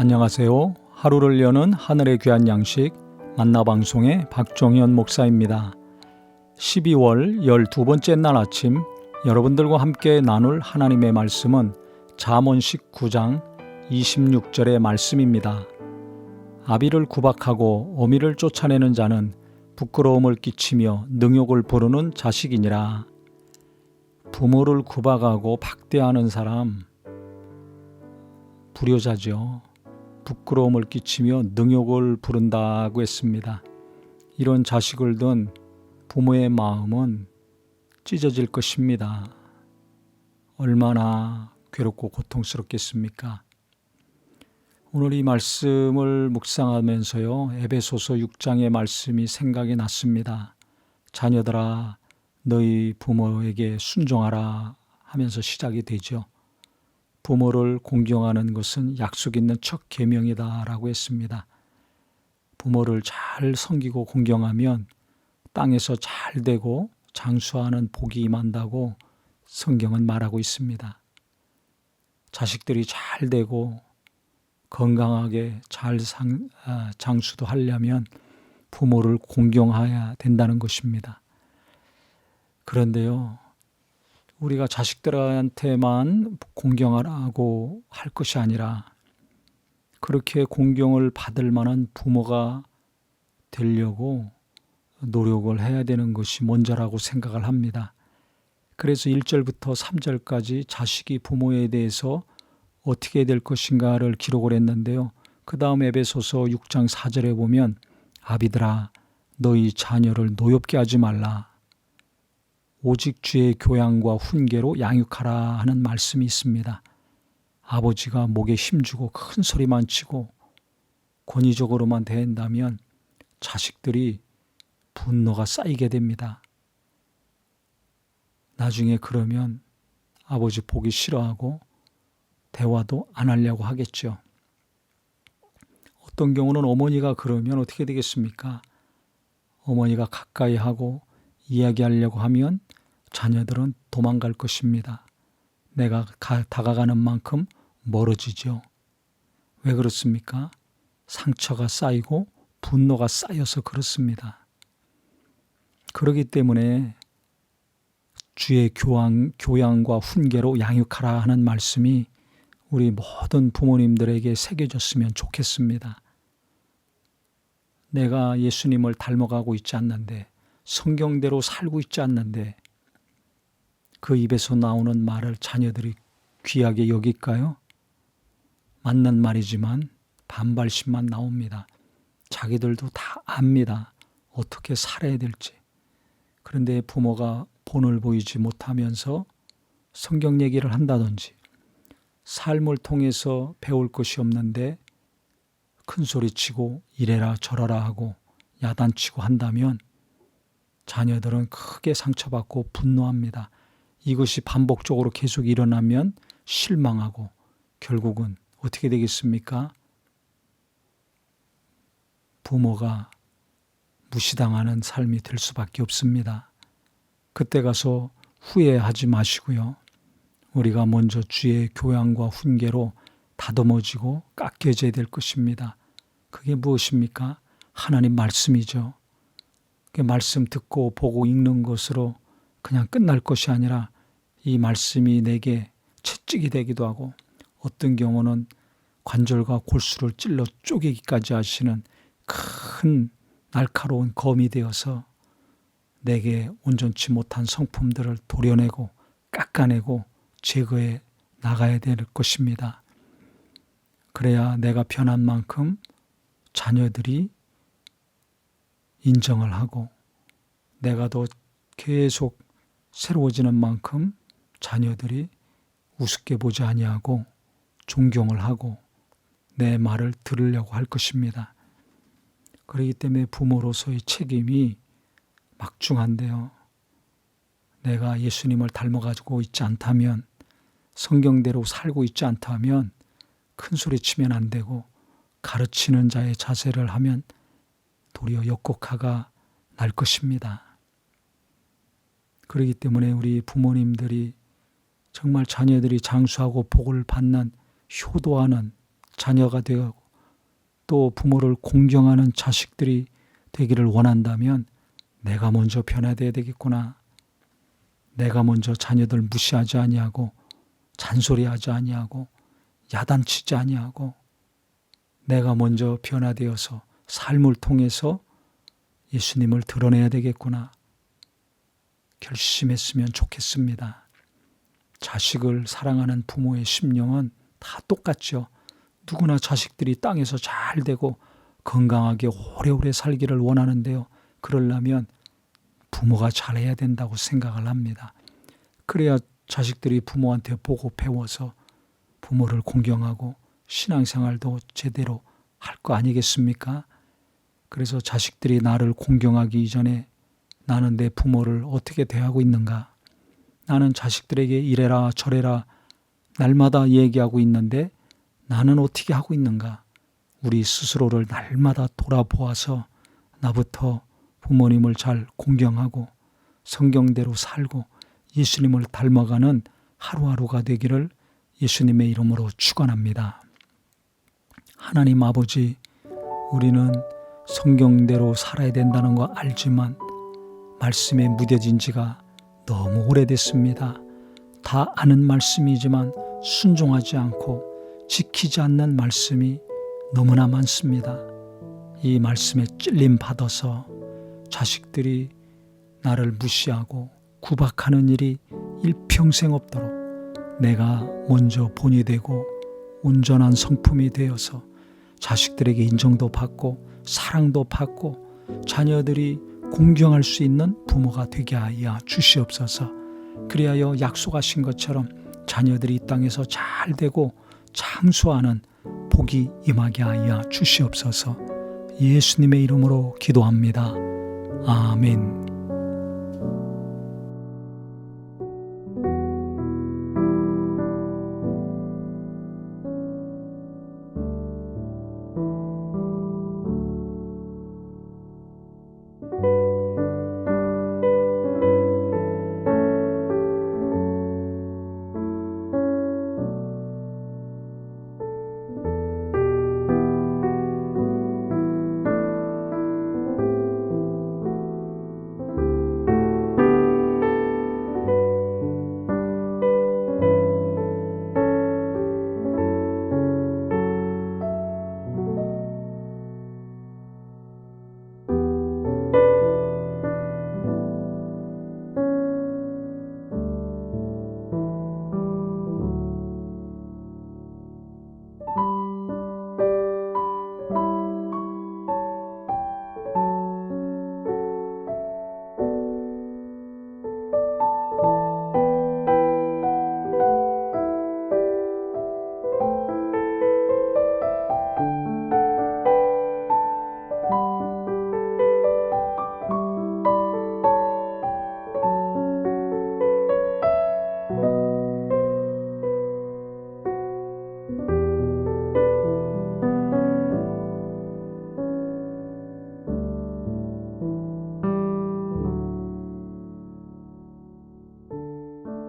안녕하세요. 하루를 여는 하늘의 귀한 양식 만나방송의 박종현 목사입니다. 12월 12번째 날 아침 여러분들과 함께 나눌 하나님의 말씀은 잠언식 9장 26절의 말씀입니다. 아비를 구박하고 어미를 쫓아내는 자는 부끄러움을 끼치며 능욕을 부르는 자식이니라. 부모를 구박하고 박대하는 사람 불효자죠. 부끄러움을 끼치며 능욕을 부른다고 했습니다. 이런 자식을 둔 부모의 마음은 찢어질 것입니다. 얼마나 괴롭고 고통스럽겠습니까? 오늘 이 말씀을 묵상하면서요, 에베소서 6장의 말씀이 생각이 났습니다. 자녀들아, 너희 부모에게 순종하라 하면서 시작이 되죠. 부모를 공경하는 것은 약속 있는 첫 계명이다라고 했습니다. 부모를 잘 섬기고 공경하면 땅에서 잘 되고 장수하는 복이 임한다고 성경은 말하고 있습니다. 자식들이 잘 되고 건강하게 잘 장수도 하려면 부모를 공경해야 된다는 것입니다. 그런데요, 우리가 자식들한테만 공경하라고 할 것이 아니라 그렇게 공경을 받을 만한 부모가 되려고 노력을 해야 되는 것이 먼저라고 생각을 합니다. 그래서 1절부터 3절까지 자식이 부모에 대해서 어떻게 될 것인가를 기록을 했는데요. 그 다음 에베소서 6장 4절에 보면 아비들아 너희 자녀를 노엽게 하지 말라. 오직 주의 교양과 훈계로 양육하라 하는 말씀이 있습니다. 아버지가 목에 힘주고 큰 소리만 치고 권위적으로만 대한다면 자식들이 분노가 쌓이게 됩니다. 나중에 그러면 아버지 보기 싫어하고 대화도 안 하려고 하겠죠. 어떤 경우는 어머니가 그러면 어떻게 되겠습니까? 어머니가 가까이 하고 이야기하려고 하면 자녀들은 도망갈 것입니다. 내가 다가가는 만큼 멀어지죠. 왜 그렇습니까? 상처가 쌓이고 분노가 쌓여서 그렇습니다. 그렇기 때문에 주의 교양과 훈계로 양육하라 하는 말씀이 우리 모든 부모님들에게 새겨졌으면 좋겠습니다. 내가 예수님을 닮아가고 있지 않는데 성경대로 살고 있지 않는데 그 입에서 나오는 말을 자녀들이 귀하게 여길까요? 맞는 말이지만 반발심만 나옵니다. 자기들도 다 압니다. 어떻게 살아야 될지. 그런데 부모가 본을 보이지 못하면서 성경 얘기를 한다든지 삶을 통해서 배울 것이 없는데 큰 소리치고 이래라 저래라 하고 야단치고 한다면 자녀들은 크게 상처받고 분노합니다. 이것이 반복적으로 계속 일어나면 실망하고 결국은 어떻게 되겠습니까? 부모가 무시당하는 삶이 될 수밖에 없습니다. 그때 가서 후회하지 마시고요. 우리가 먼저 주의 교양과 훈계로 다듬어지고 깎여져야 될 것입니다. 그게 무엇입니까? 하나님 말씀이죠. 그 말씀 듣고 보고 읽는 것으로 그냥 끝날 것이 아니라 이 말씀이 내게 채찍이 되기도 하고 어떤 경우는 관절과 골수를 찔러 쪼개기까지 하시는 큰 날카로운 검이 되어서 내게 온전치 못한 성품들을 도려내고 깎아내고 제거해 나가야 될 것입니다. 그래야 내가 변한 만큼 자녀들이 인정을 하고 내가 더 계속 새로워지는 만큼 자녀들이 우습게 보지 아니하고 존경을 하고 내 말을 들으려고 할 것입니다. 그렇기 때문에 부모로서의 책임이 막중한데요. 내가 예수님을 닮아가지고 있지 않다면 성경대로 살고 있지 않다면 큰 소리 치면 안 되고 가르치는 자의 자세를 하면 도리어 역곡화가 날 것입니다. 그렇기 때문에 우리 부모님들이 정말 자녀들이 장수하고 복을 받는 효도하는 자녀가 되고 또 부모를 공경하는 자식들이 되기를 원한다면 내가 먼저 변화되어야 되겠구나. 내가 먼저 자녀들 무시하지 아니하고 잔소리하지 아니하고 야단치지 아니하고 내가 먼저 변화되어서 삶을 통해서 예수님을 드러내야 되겠구나. 결심했으면 좋겠습니다. 자식을 사랑하는 부모의 심령은 다 똑같죠. 누구나 자식들이 땅에서 잘 되고 건강하게 오래오래 살기를 원하는데요. 그러려면 부모가 잘해야 된다고 생각을 합니다. 그래야 자식들이 부모한테 보고 배워서 부모를 공경하고 신앙생활도 제대로 할 거 아니겠습니까? 그래서 자식들이 나를 공경하기 이전에 나는 내 부모를 어떻게 대하고 있는가? 나는 자식들에게 이래라 저래라 날마다 얘기하고 있는데 나는 어떻게 하고 있는가? 우리 스스로를 날마다 돌아보아서 나부터 부모님을 잘 공경하고 성경대로 살고 예수님을 닮아가는 하루하루가 되기를 예수님의 이름으로 축원합니다. 하나님 아버지, 우리는 성경대로 살아야 된다는 거 알지만 말씀에 무뎌진 지가 너무 오래됐습니다. 다 아는 말씀이지만 순종하지 않고 지키지 않는 말씀이 너무나 많습니다. 이 말씀에 찔림 받아서 자식들이 나를 무시하고 구박하는 일이 일평생 없도록 내가 먼저 본이 되고 온전한 성품이 되어서 자식들에게 인정도 받고 사랑도 받고 자녀들이 공경할 수 있는 부모가 되게 하여 주시옵소서. 그리하여 약속하신 것처럼 자녀들이 이 땅에서 잘 되고 장수하는 복이 임하게 하여 주시옵소서. 예수님의 이름으로 기도합니다. 아멘.